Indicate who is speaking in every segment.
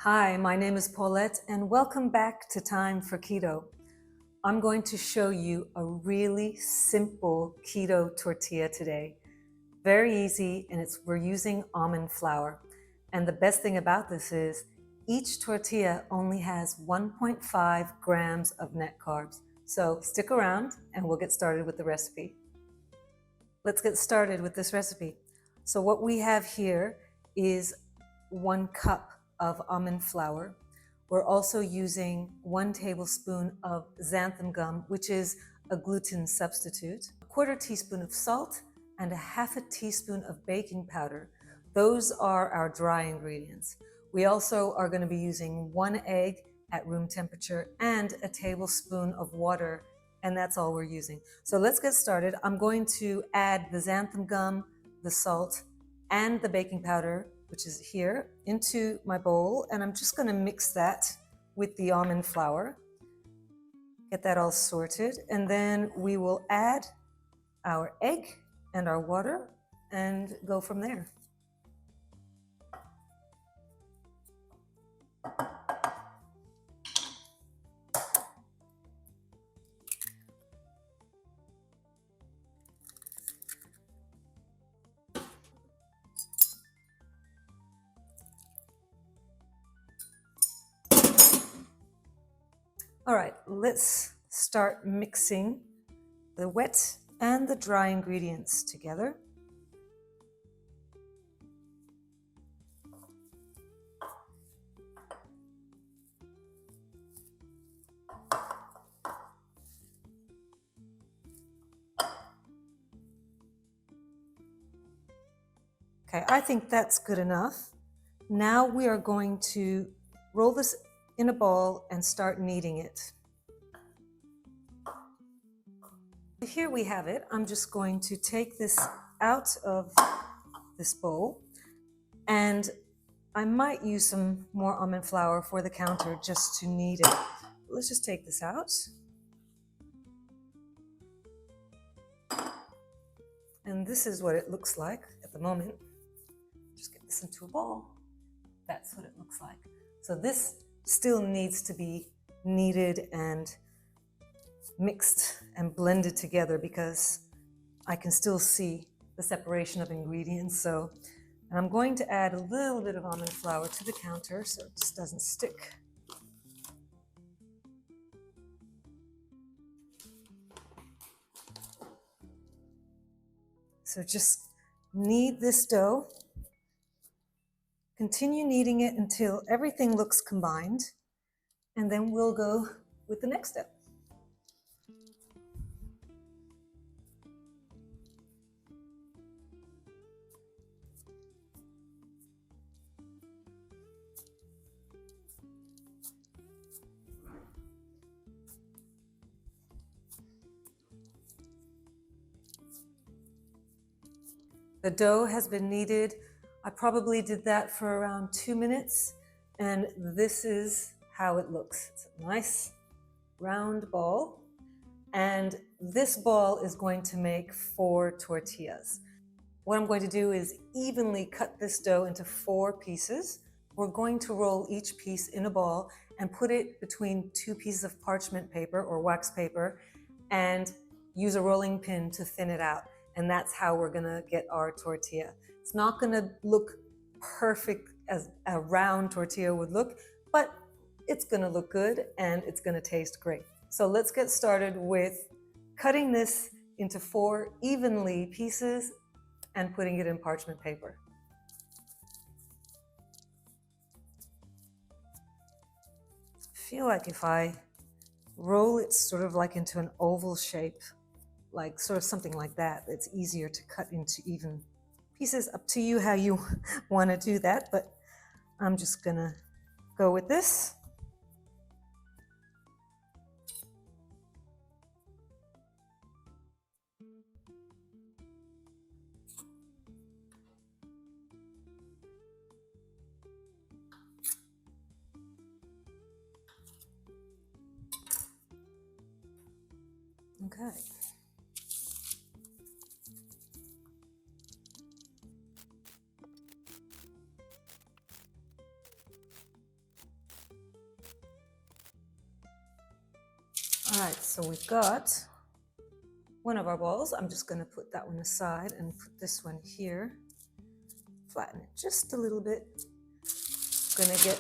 Speaker 1: Hi, my name is Paulette and welcome back to Time for Keto. I'm going to show you a really simple keto tortilla today. Very easy, and we're using almond flour. And the best thing about this is each tortilla only has 1.5 grams of net carbs. So stick around and we'll get started with the recipe. Let's get started with this recipe. So what we have here is 1 cup of almond flour. We're also using 1 tablespoon of xanthan gum, which is a gluten substitute, 1/4 teaspoon of salt, and 1/2 teaspoon of baking powder. Those are our dry ingredients. We also are going to be using 1 egg at room temperature and a tablespoon of water, and that's all we're using. So let's get started. I'm going to add the xanthan gum, the salt, and the baking powder, which is here, into my bowl, and I'm just going to mix that with the almond flour. Get that all sorted, and then we will add our egg and our water and go from there. All right, let's start mixing the wet and the dry ingredients together. Okay, I think that's good enough. Now we are going to roll this in a ball and start kneading it. Here we have it. I'm just going to take this out of this bowl, and I might use some more almond flour for the counter just to knead it. Let's just take this out. And this is what it looks like at the moment. Just get this into a ball. That's what it looks like. So this still needs to be kneaded and mixed and blended together because I can still see the separation of ingredients. So I'm going to add a little bit of almond flour to the counter so it just doesn't stick. So just knead this dough. Continue kneading it until everything looks combined, and then we'll go with the next step. The dough has been kneaded. I probably did that for around 2 minutes, and this is how it looks. It's a nice round ball, and this ball is going to make 4 tortillas. What I'm going to do is evenly cut this dough into 4 pieces. We're going to roll each piece in a ball and put it between 2 pieces of parchment paper or wax paper and use a rolling pin to thin it out. And that's how we're gonna get our tortilla. It's not gonna look perfect as a round tortilla would look, but it's gonna look good and it's gonna taste great. So let's get started with cutting this into 4 evenly pieces and putting it in parchment paper. I feel like if I roll it sort of like into an oval shape, like sort of something like that, it's easier to cut into even pieces. Up to you how you want to do that, but I'm just gonna go with this. Okay. All right, so we've got one of our balls. I'm just going to put that one aside and put this one here. Flatten it just a little bit. I'm going to get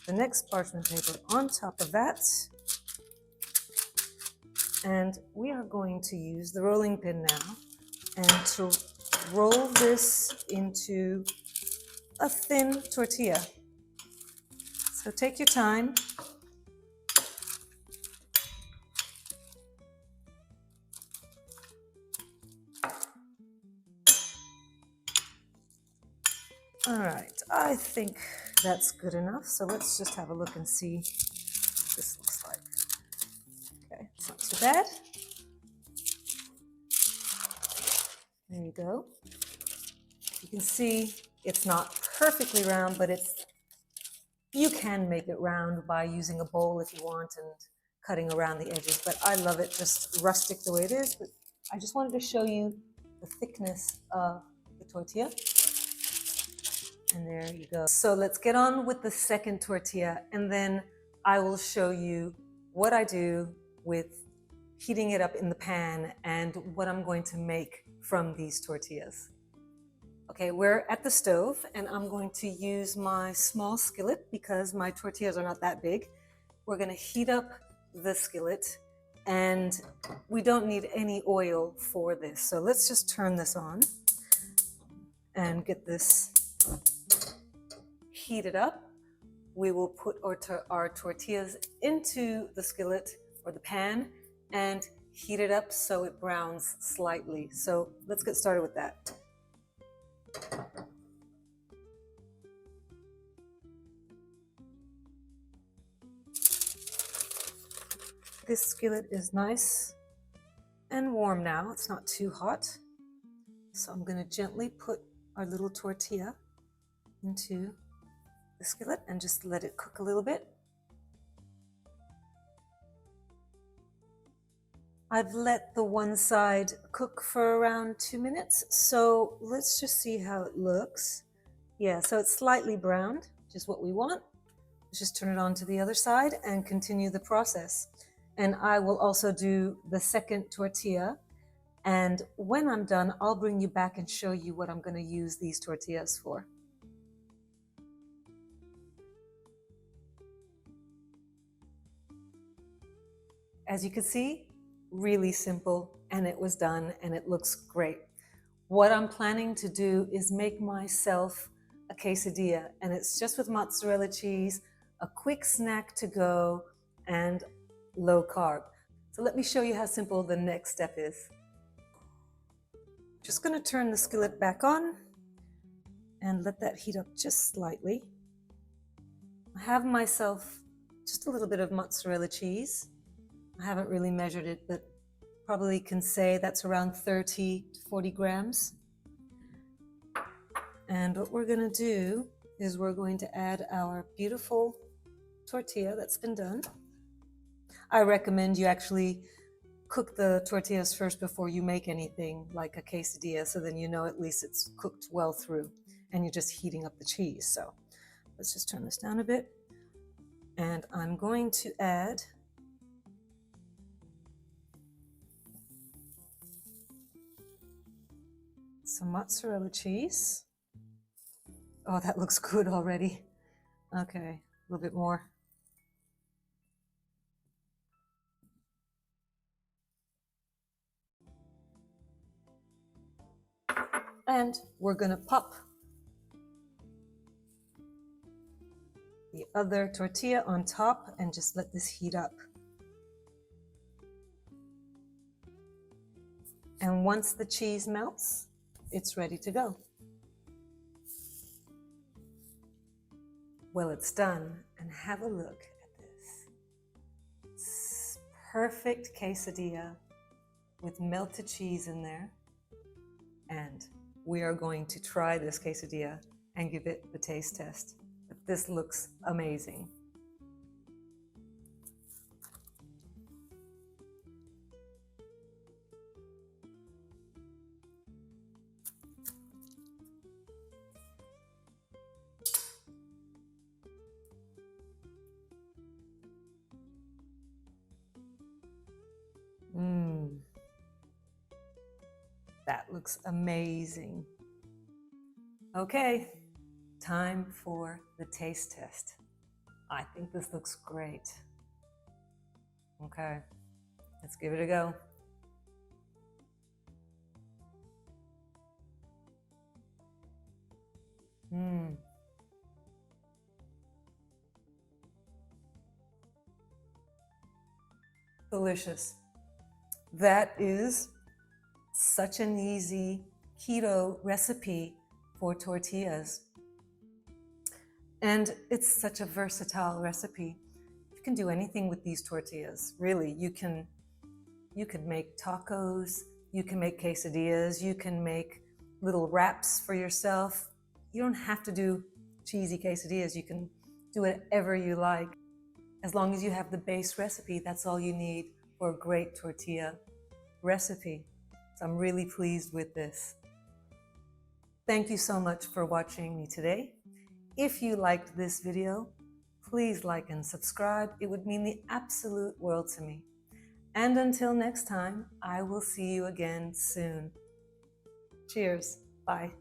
Speaker 1: the next parchment paper on top of that. And we are going to use the rolling pin now and to roll this into a thin tortilla. So take your time. All right, I think that's good enough. So let's just have a look and see what this looks like. Okay, it's not too bad. There you go. You can see it's not perfectly round, but you can make it round by using a bowl if you want and cutting around the edges. But I love it just rustic the way it is. But I just wanted to show you the thickness of the tortilla. And there you go. So let's get on with the second tortilla, and then I will show you what I do with heating it up in the pan and what I'm going to make from these tortillas. Okay, we're at the stove, and I'm going to use my small skillet because my tortillas are not that big. We're going to heat up the skillet, and we don't need any oil for this. So let's just turn this on and get this heated up. We will put our tortillas into the skillet or the pan and heat it up so it browns slightly. So let's get started with that. This skillet is nice and warm now. It's not too hot. So I'm going to gently put our little tortilla into the skillet and just let it cook a little bit. I've let the one side cook for around 2 minutes, so let's just see how it looks. Yeah, so it's slightly browned, which is what we want. Let's just turn it on to the other side and continue the process. And I will also do the second tortilla, and when I'm done, I'll bring you back and show you what I'm going to use these tortillas for. As you can see, really simple, and it was done, and it looks great. What I'm planning to do is make myself a quesadilla, and it's just with mozzarella cheese, a quick snack to go, and low carb. So let me show you how simple the next step is. Just going to turn the skillet back on and let that heat up just slightly. I have myself just a little bit of mozzarella cheese. I haven't really measured it, but probably can say that's around 30 to 40 grams. And what we're going to do is we're going to add our beautiful tortilla that's been done. I recommend you actually cook the tortillas first before you make anything like a quesadilla, so then you know at least it's cooked well through and you're just heating up the cheese. So let's just turn this down a bit. And I'm going to add some mozzarella cheese. Oh, that looks good already. Okay, a little bit more. And we're gonna pop the other tortilla on top and just let this heat up. And once the cheese melts, it's ready to go. Well, it's done, and have a look at this. It's perfect quesadilla with melted cheese in there. And we are going to try this quesadilla and give it the taste test. But this looks amazing. That looks amazing. Okay, time for the taste test. I think this looks great. Okay, let's give it a go. Delicious. That is such an easy keto recipe for tortillas. And it's such a versatile recipe. You can do anything with these tortillas. Really, you can make tacos, you can make quesadillas, you can make little wraps for yourself. You don't have to do cheesy quesadillas. You can do whatever you like. As long as you have the base recipe, that's all you need for a great tortilla recipe. So I'm really pleased with this. Thank you so much for watching me today. If you liked this video, please like and subscribe. It would mean the absolute world to me. And until next time, I will see you again soon. Cheers. Bye.